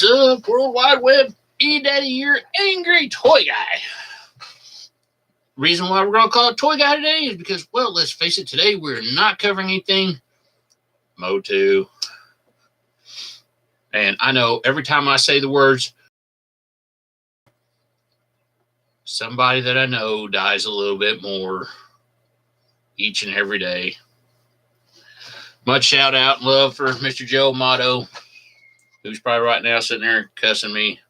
What's up, World Wide Web? E-Daddy, your angry toy guy. Reason why we're going to call it Toy Guy today is because, well, let's face it, today we're not covering anything Motu. And I know every time I say the words, somebody that I know dies a little bit more each and every day. Much shout out and love for Mr. Joe Amato, who's probably right now sitting there cussing me,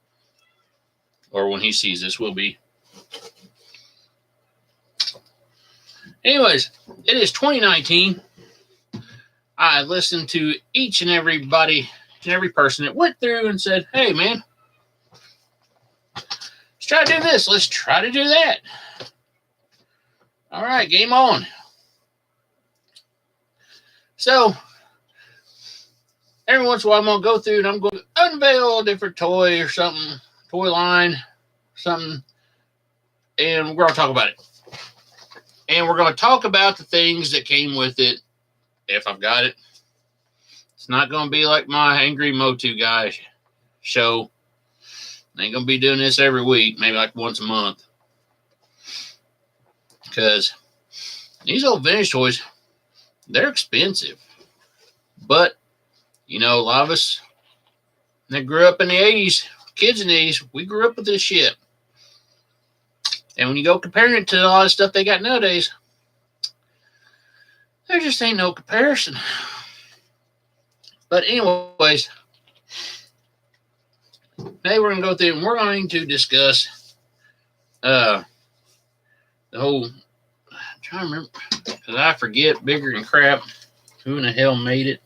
or when he sees this will be. Anyways, it is 2019. I listened to each and every person that went through and said, hey, man, let's try to do this. Let's try to do that. All right, game on. So, every once in a while, I'm going to go through and I'm going to unveil a different toy or something, toy line, something, and we're going to talk about it. And we're going to talk about the things that came with it, if I've got it. It's not going to be like my Angry Motu guy show. I ain't going to be doing this every week, maybe like once a month. Because these old vintage toys, they're expensive. But, you know, a lot of us that grew up in the 80s, kids in the 80s, we grew up with this shit. And when you go comparing it to a lot of stuff they got nowadays, there just ain't no comparison. But anyways, today we're going to go through and we're going to discuss the whole, I'm trying to remember, because I forget bigger than crap. Who in the hell made it?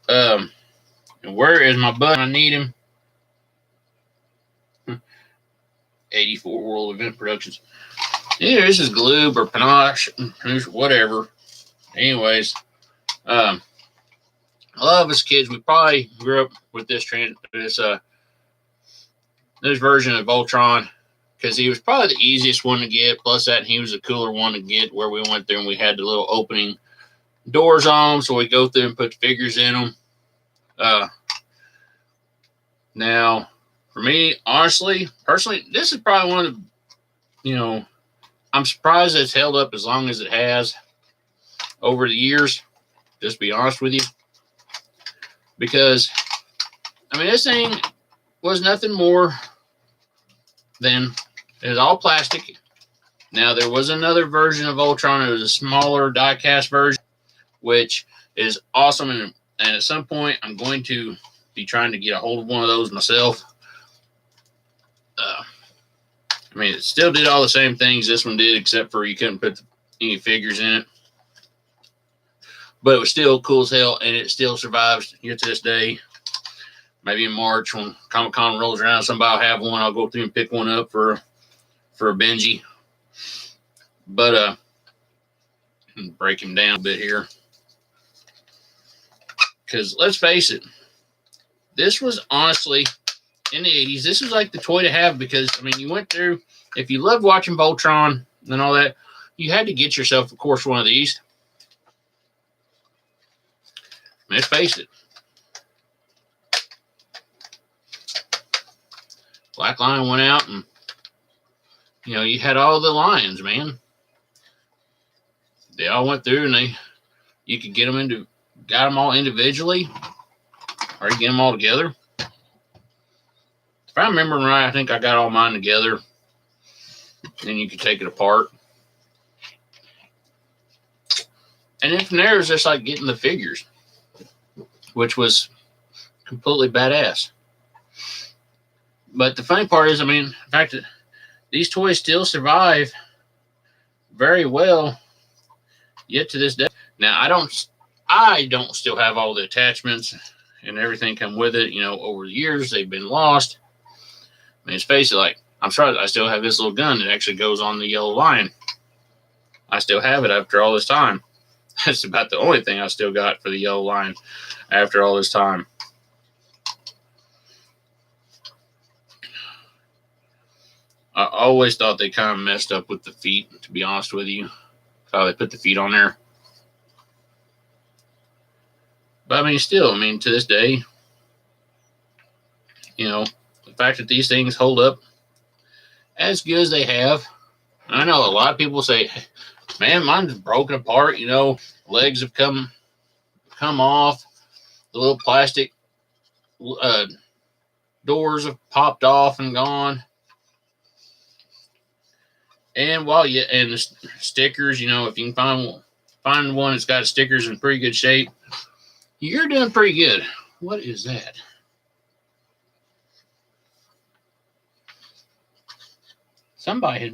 And where is my button? I need him. 84 World Event Productions. Either this is Gloob or Panache, whatever. Anyways, a lot of us kids, we probably grew up with this version of Voltron because he was probably the easiest one to get. Plus that, he was a cooler one to get where we went through and we had the little opening doors on them, so we go through and put the figures in them. Now, for me, honestly, personally, this is probably one of the, you know, I'm surprised it's held up as long as it has over the years, just to be honest with you. Because, I mean, this thing was nothing more than, it was all plastic. Now, there was another version of Voltron. It was a smaller die-cast version, which is awesome. And at some point, I'm going to be trying to get a hold of one of those myself. I mean, it still did all the same things this one did, except for you couldn't put any figures in it. But it was still cool as hell, and it still survives here to this day. Maybe in March when Comic-Con rolls around, somebody will have one. I'll go through and pick one up for a Benji. But break him down a bit here. Because let's face it, this was honestly, in the 80s, this was like the toy to have because, I mean, you went through, if you loved watching Voltron and all that, you had to get yourself, of course, one of these. Let's face it. Black Lion went out and, you know, you had all the lions, man. They all went through and you could get them got them all individually or you get them all together. If I remember right, I think I got all mine together. Then you could take it apart. And then from there, it was just like getting the figures, which was completely badass. But the funny part is, I mean, the fact that these toys still survive very well yet to this day. Now, I don't still have all the attachments and everything come with it. You know, over the years, they've been lost. I mean, let's face it, like, I'm sorry, I still have this little gun that actually goes on the yellow lion. I still have it after all this time. That's about the only thing I still got for the yellow lion after all this time. I always thought they kind of messed up with the feet, to be honest with you. How they put the feet on there. But I mean, still, I mean, to this day, the fact that these things hold up as good as they have. I know a lot of people say, man, mine's broken apart, legs have come off, the little plastic doors have popped off and gone. And and the stickers, if you can find one that's got stickers in pretty good shape, you're doing pretty good. What is that? Somebody's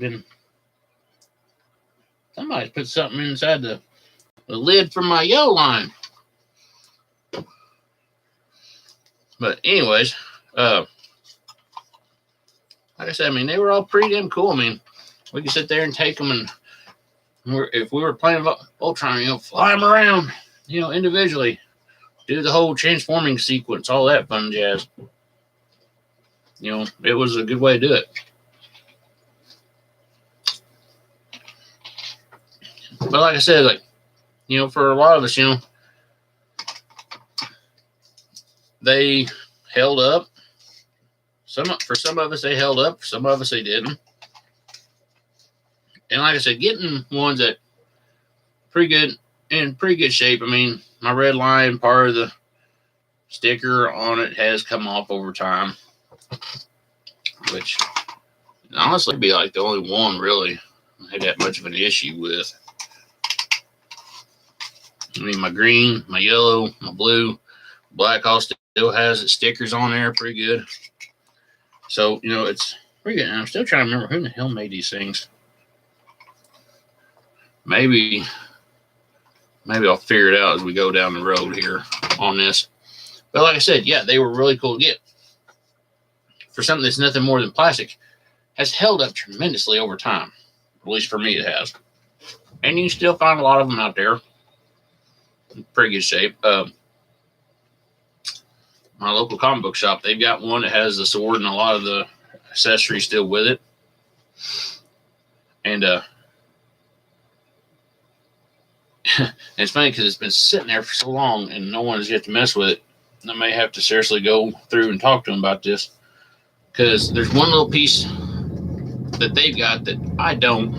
put something inside the lid for my yo line. But anyways, like I said, they were all pretty damn cool. We could sit there and take them, and if we were playing Voltron, fly them around, individually, do the whole transforming sequence, all that fun jazz. It was a good way to do it. But like I said, for a lot of us, they held up. For some of us, they held up. For some of us, they didn't. And like I said, getting ones that in pretty good shape. My red line, part of the sticker on it has come off over time, which honestly would be like the only one really I had that much of an issue with. My green, my yellow, my blue, black all still has its stickers on there pretty good. So, it's pretty good. And I'm still trying to remember who the hell made these things. Maybe I'll figure it out as we go down the road here on this. But like I said, yeah, they were really cool to get. For something that's nothing more than plastic, has held up tremendously over time. At least for me, it has. And you can still find a lot of them out there in pretty good shape. My local comic book shop, they've got one that has the sword and a lot of the accessories still with it. And it's funny because it's been sitting there for so long and no one has yet to mess with it. I may have to seriously go through and talk to them about this, because there's one little piece that they've got that I don't.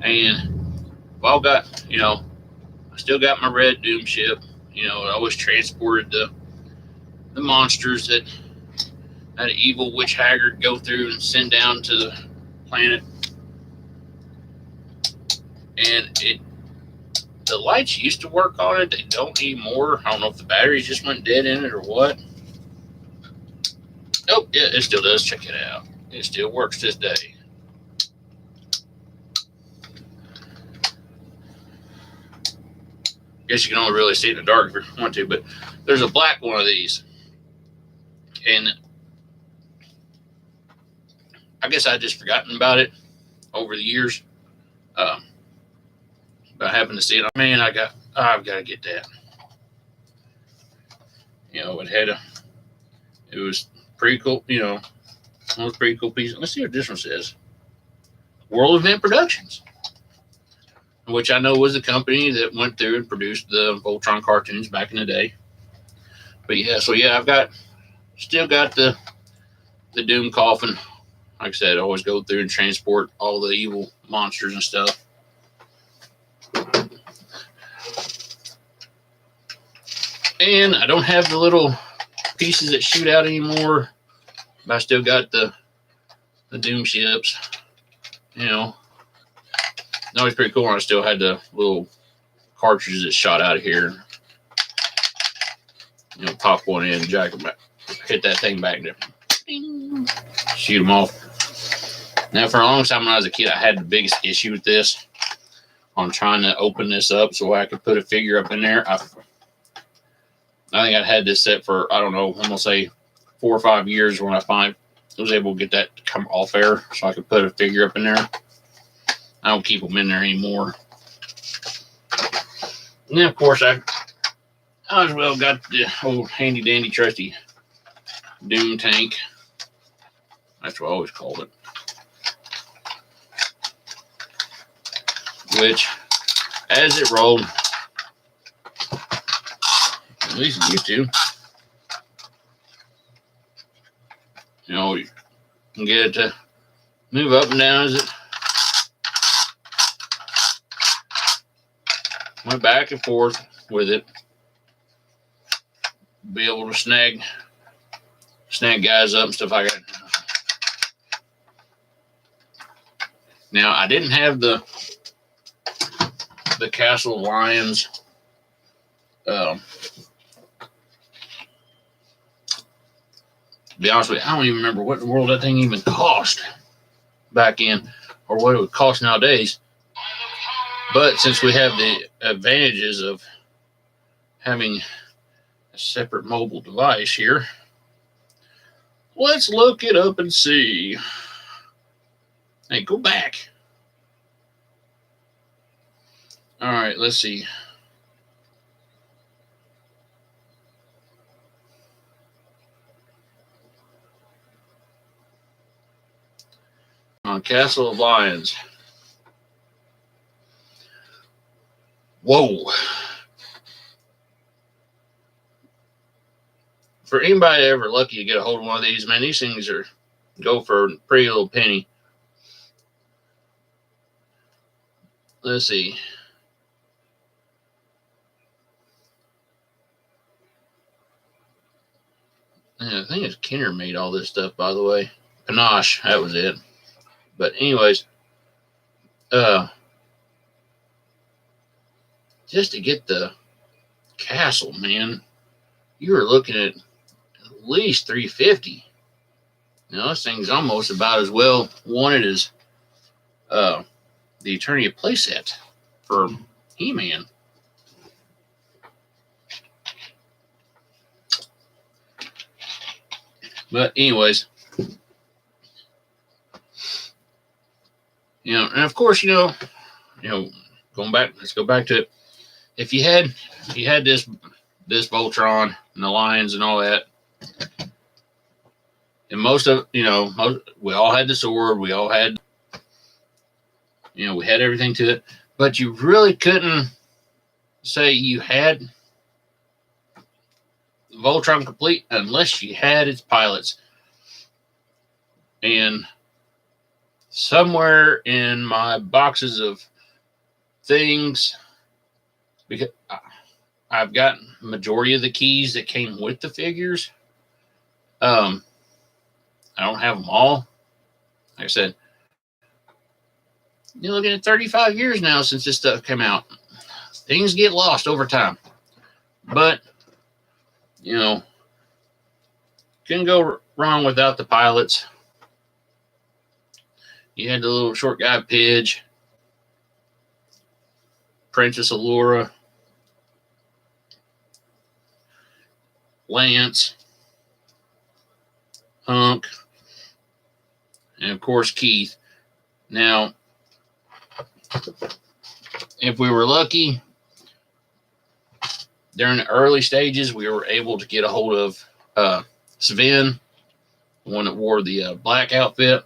And I still got my red Doom ship. I always transported the monsters that evil witch haggard go through and send down to the planet. And the lights used to work on it. They don't anymore. I don't know if the batteries just went dead in it or what. Nope, yeah, it still does. Check it out. It still works to this day. Guess you can only really see it in the dark if you want to, but there's a black one of these. And I guess I just forgotten about it over the years. But I happened to see it. Man, I've got to get that. It was pretty cool. One of those pretty cool pieces. Let's see what this one says. World Event Productions, which I know was the company that went through and produced the Voltron cartoons back in the day. But yeah, I've still got the Doom coffin. Like I said, I always go through and transport all the evil monsters and stuff. And I don't have the little pieces that shoot out anymore, but I still got the Doom ships. It's always pretty cool. I still had the little cartridges that shot out of here. Pop one in, jack them back, hit that thing back there, ding, shoot them off. Now, for a long time when I was a kid, I had the biggest issue with this on trying to open this up so I could put a figure up in there. I think I'd had this set for, I don't know, I'm going to say 4 or 5 years when I was able to get that to come off there so I could put a figure up in there. I don't keep them in there anymore. And then, of course, I as well got the old handy dandy trusty Doom tank. That's what I always called it. Which, as it rolled, at least it used to, You know, you can get it to move up and down as it went back and forth with it. Be able to snag guys up and stuff like that. Now, I didn't have the Castle Lions to be honest with you, I don't even remember what in the world that thing even cost back in, or what it would cost nowadays. But since we have the advantages of having a separate mobile device here, let's look it up and see. Hey, go back. All right, let's see. On Castle of Lions. Whoa. For anybody ever lucky to get a hold of one of these, man, these things go for a pretty little penny. Let's see. I think it's Kenner made all this stuff, by the way. Panache, that was it. But anyways, just to get the castle, man, you were looking at least $350. Now, this thing's almost about as well wanted as the Eternia playset for He-Man. But anyways, you know, and of course, you know, going back, let's go back to it. If you had this Voltron and the Lions and all that, and we all had the sword, we all had, we had everything to it, but you really couldn't say you had Voltron complete unless you had its pilots. And somewhere in my boxes of things, because I've got majority of the keys that came with the figures. I don't have them all. Like I said, you're looking at 35 years now since this stuff came out. Things get lost over time. But, couldn't go wrong without the pilots. You had the little short guy Pidge, Princess Allura, Lance, Hunk, and of course Keith. Now, if we were lucky, during the early stages, we were able to get a hold of Sven, the one that wore the black outfit.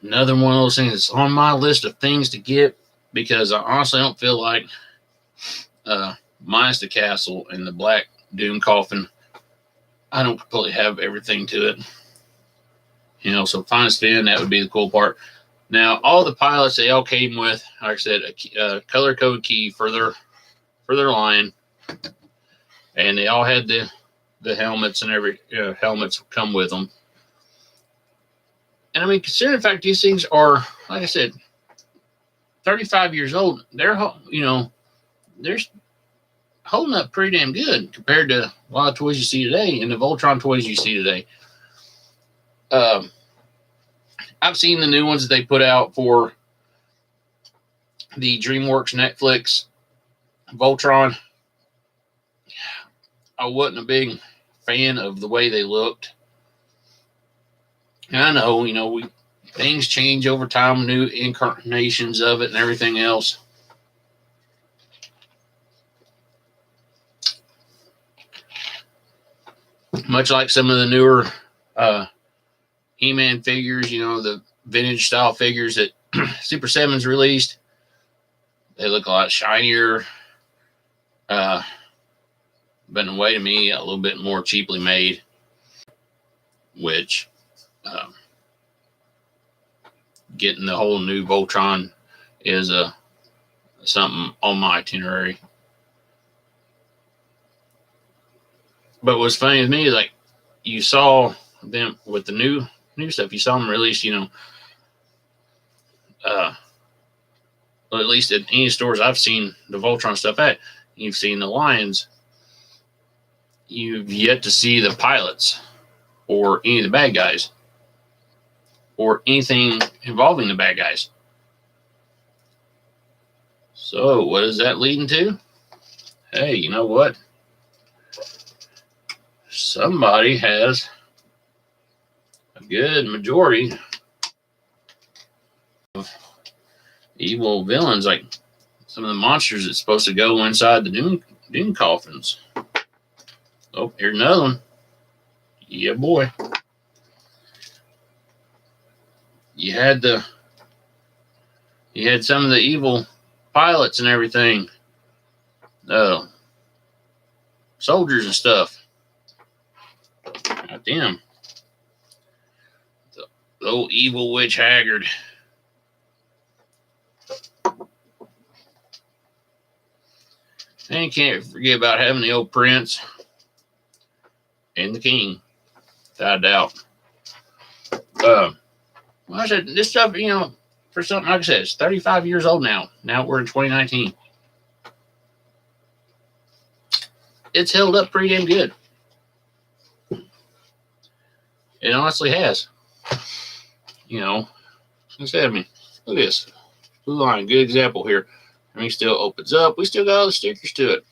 Another one of those things that's on my list of things to get, because I honestly don't feel like, minus the castle and the black Doom coffin, I don't completely have everything to it. So finding Sven, that would be the cool part. Now, all the pilots, they all came with, like I said, a color code key for their line, and they all had the helmets and helmets come with them. And I mean, considering the fact these things are, like I said, 35 years old, they're holding up pretty damn good compared to a lot of toys you see today and the Voltron toys you see today. I've seen the new ones that they put out for the DreamWorks Netflix Voltron. I wasn't a big fan of the way they looked. And I know, things change over time, new incarnations of it and everything else. Much like some of the newer He-Man figures, the vintage style figures that Super 7's released, they look a lot shinier. but in a way to me, a little bit more cheaply made, which getting the whole new Voltron is something on my itinerary. But what's funny to me is like you saw them with the new stuff. You saw them release, well, at least at any stores I've seen the Voltron stuff at. You've seen the Lions. You've yet to see the pilots or any of the bad guys or anything involving the bad guys. So what is that leading to? Hey, you know what? Somebody has a good majority of evil villains, like some of the monsters that's supposed to go inside the Doom coffins. Oh, here's another one. Yeah, boy. You had some of the evil pilots and everything, soldiers and stuff. God damn. The old evil witch Haggard. And you can't forget about having the old prince and the king, without a doubt. Well, I said, this stuff, for something, like I said, it's 35 years old now. Now we're in 2019. It's held up pretty damn good. It honestly has. Like I said, I mean, look at this. Blue line, good example here. I mean, still opens up. We still got all the stickers to it.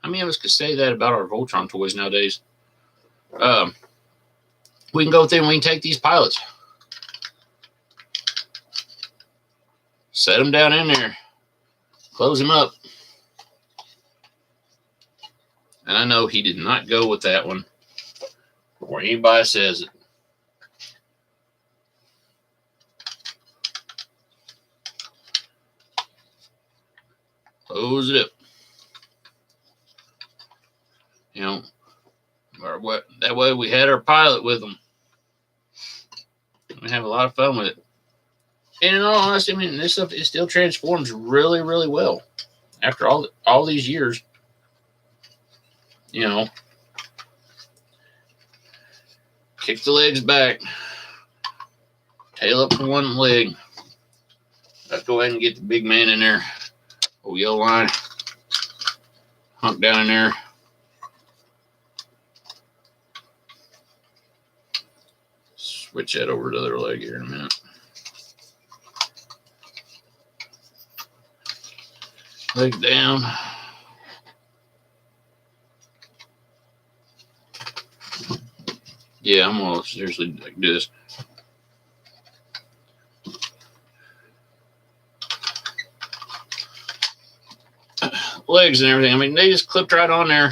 How many of us could say that about our Voltron toys nowadays? We can go through and we can take these pilots, set them down in there, close them up. And I know he did not go with that one, or anybody says it. Close it up. Or what? That way we had our pilot with them. We have a lot of fun with it. And in all honesty, I mean, this stuff, it still transforms really, really well after all these years. Kick the legs back, tail up for one leg. Let's go ahead and get the big man in there. Oh, yellow line, hunk down in there. Switch that over to the other leg here in a minute. Leg down. Yeah, I'm gonna seriously do this. Legs and everything. I mean, they just clipped right on there.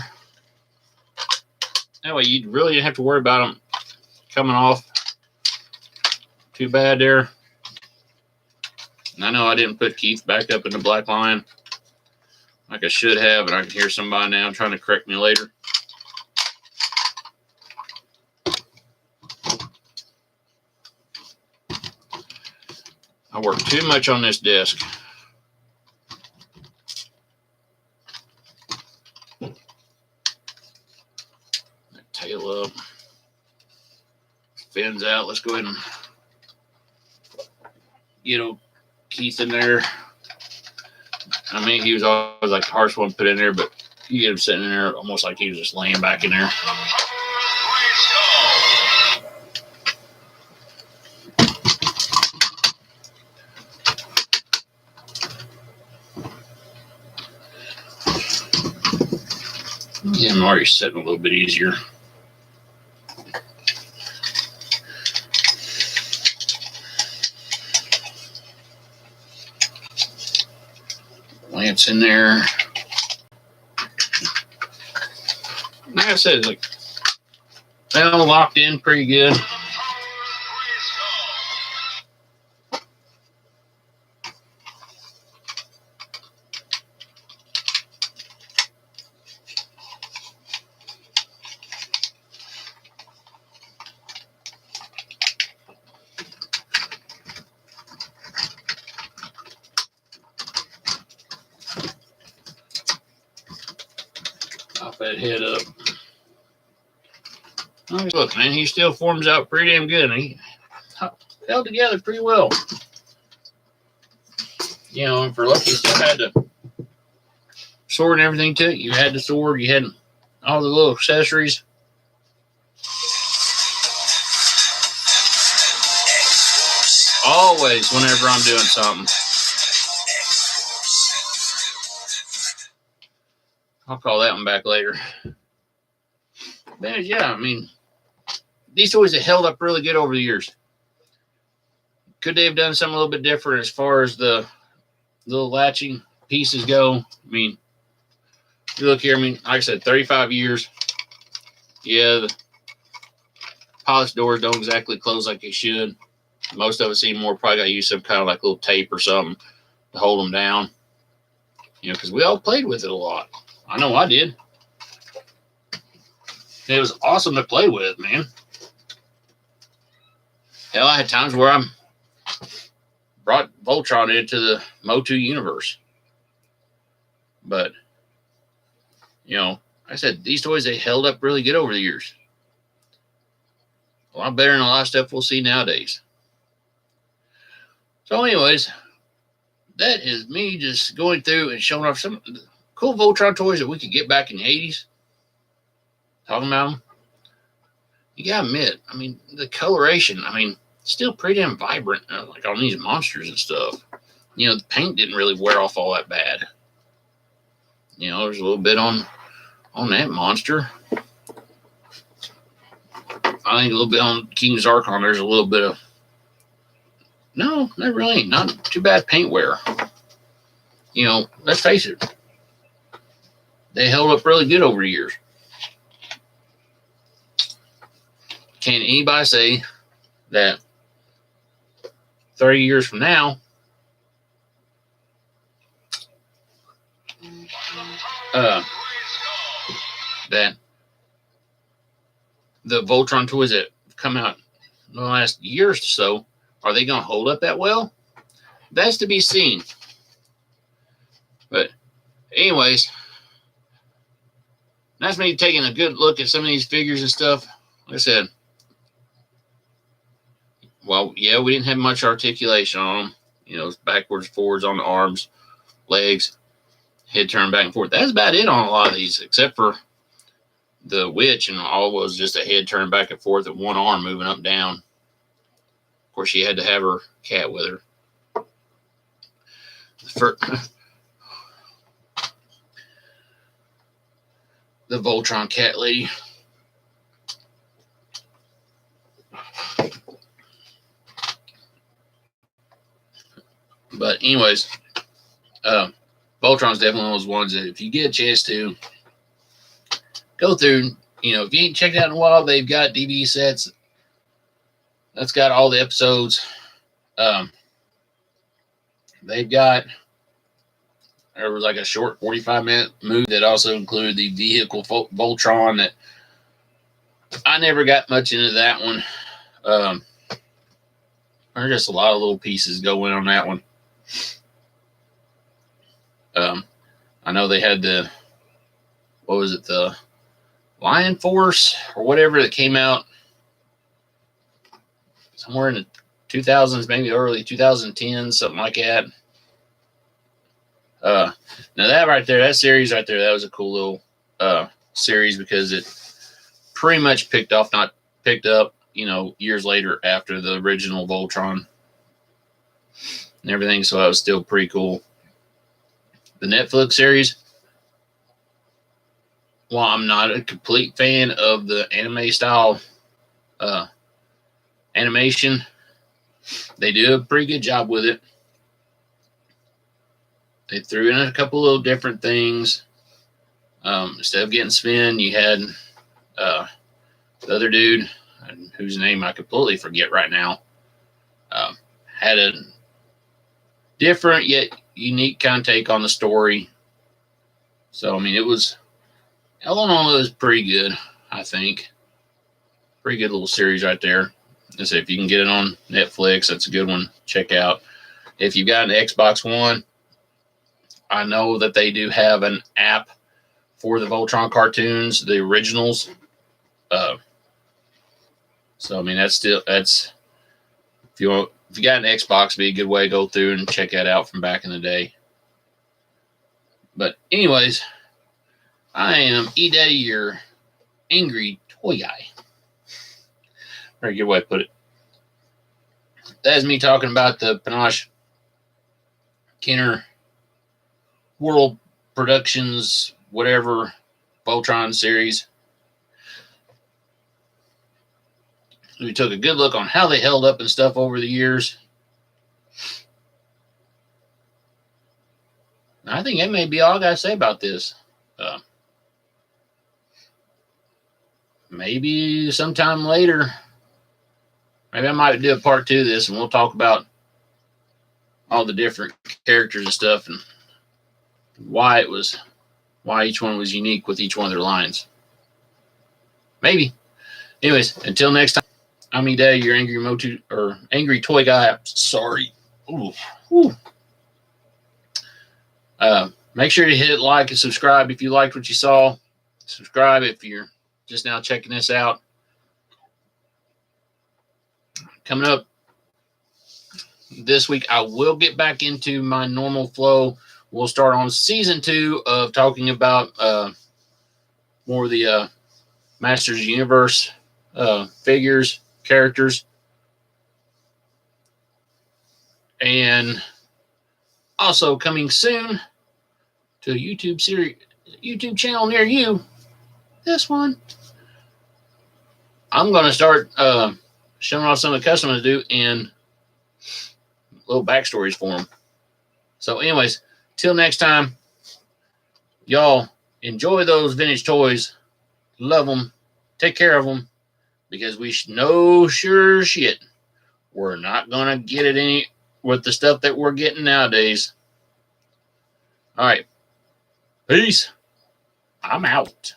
That way you really didn't have to worry about them coming off too bad there. And I know I didn't put Keith back up in the black line like I should have, and I can hear somebody now trying to correct me later. I work too much on this desk. Tail up. Fins out. Let's go ahead and get old Keith in there. I mean, he was always like the hardest one to put in there, but you get him sitting in there almost like he was just laying back in there. Yeah, I'm already sitting a little bit easier. Lamps in there. Like I said, like they all locked in pretty good. pop that head up. Look, man, he still forms out pretty damn good. And he held together pretty well. You know, and for lucky, you still had the sword and everything to it. You had the sword, you had all the little accessories. Always, whenever I'm doing something. I'll call that one back later. But yeah, I mean, these toys have held up really good over the years. Could they have done something a little bit different as far as the little latching pieces go? I mean, you look here, I mean, like I said, 35 years. Yeah, the polished doors don't exactly close like they should. Most of us anymore probably got to use some kind of like little tape or something to hold them down. You know, because we all played with it a lot. I know I did. It was awesome to play with, man. Hell, I had times where I brought Voltron into the Motu universe. But, you know, like I said, these toys, they held up really good over the years. A lot better than a lot of stuff we'll see nowadays. So anyways, that is me just going through and showing off some cool Voltron toys that we could get back in the 80s. Talking about them. You gotta admit, I mean, the coloration, I mean, still pretty damn vibrant, like on these monsters and stuff. You know, the paint didn't really wear off all that bad. You know, there's a little bit on that monster. I think a little bit on King Zarkon, there's a little bit of, no, that really ain't. Not too bad paint wear. You know, let's face it. They held up really good over the years. Can anybody say that 30 years from now, that the Voltron toys that have come out in the last year or so, are they going to hold up that well? That's to be seen. But anyways, that's me taking a good look at some of these figures and stuff. Like I said, well, yeah, we didn't have much articulation on them. You know, backwards, forwards on the arms, legs, head turned back and forth. That's about it on a lot of these, except for the witch, and all was just a head turned back and forth and one arm moving up and down. Of course, she had to have her cat with her. The Voltron cat lady. But anyways, Voltron's definitely one of those ones that if you get a chance to go through, you know, if you ain't checked out in a while, they've got DVD sets. That's got all the episodes. They've got, there was like a short 45-minute movie that also included the vehicle Voltron that I never got much into that one. There's just a lot of little pieces going on that one. I know they had the, what was it, the Lion Force or whatever that came out somewhere in the 2000s, maybe early 2010s, something like that. Now that right there, that series right there, that was a cool little series because it pretty much picked up, you know, years later after the original Voltron and everything. So that was still pretty cool. The Netflix series, while I'm not a complete fan of the anime style animation, they do a pretty good job with it. They threw in a couple little different things. Instead of getting Sven, you had the other dude, whose name I completely forget right now, had a different yet unique kind of take on the story. So, I mean, it was, all in all, it was pretty good, I think. Pretty good little series right there. So if you can get it on Netflix, that's a good one. Check out. If you've got an Xbox One, I know that they do have an app for the Voltron cartoons, the originals. So I mean, that's if you got an Xbox, it'd be a good way to go through and check that out from back in the day. But anyways, I am E-Daddy, your angry toy guy. Very good way to put it. That is me talking about the Panache Kenner World Productions, whatever, Voltron series. We took a good look on how they held up and stuff over the years. I think that may be all I got to say about this. Maybe sometime later, maybe I might do a part 2 of this, and we'll talk about all the different characters and stuff and why each one was unique with each one of their lines. Maybe. Anyways, until next time, I'm E-Daddy, your angry toy guy. Sorry. Ooh. Ooh. Make sure you hit like and subscribe if you liked what you saw. Subscribe if you're just now checking this out. Coming up this week, I will get back into my normal flow. We'll start on season 2 of talking about more of the Masters Universe figures, characters, and also coming soon to a YouTube channel near you. This one, I'm going to start showing off some of the customers do and little backstories for them. So, anyways, till next time, y'all enjoy those vintage toys. Love them. Take care of them, because we know sure shit we're not going to get it any with the stuff that we're getting nowadays. All right. Peace. I'm out.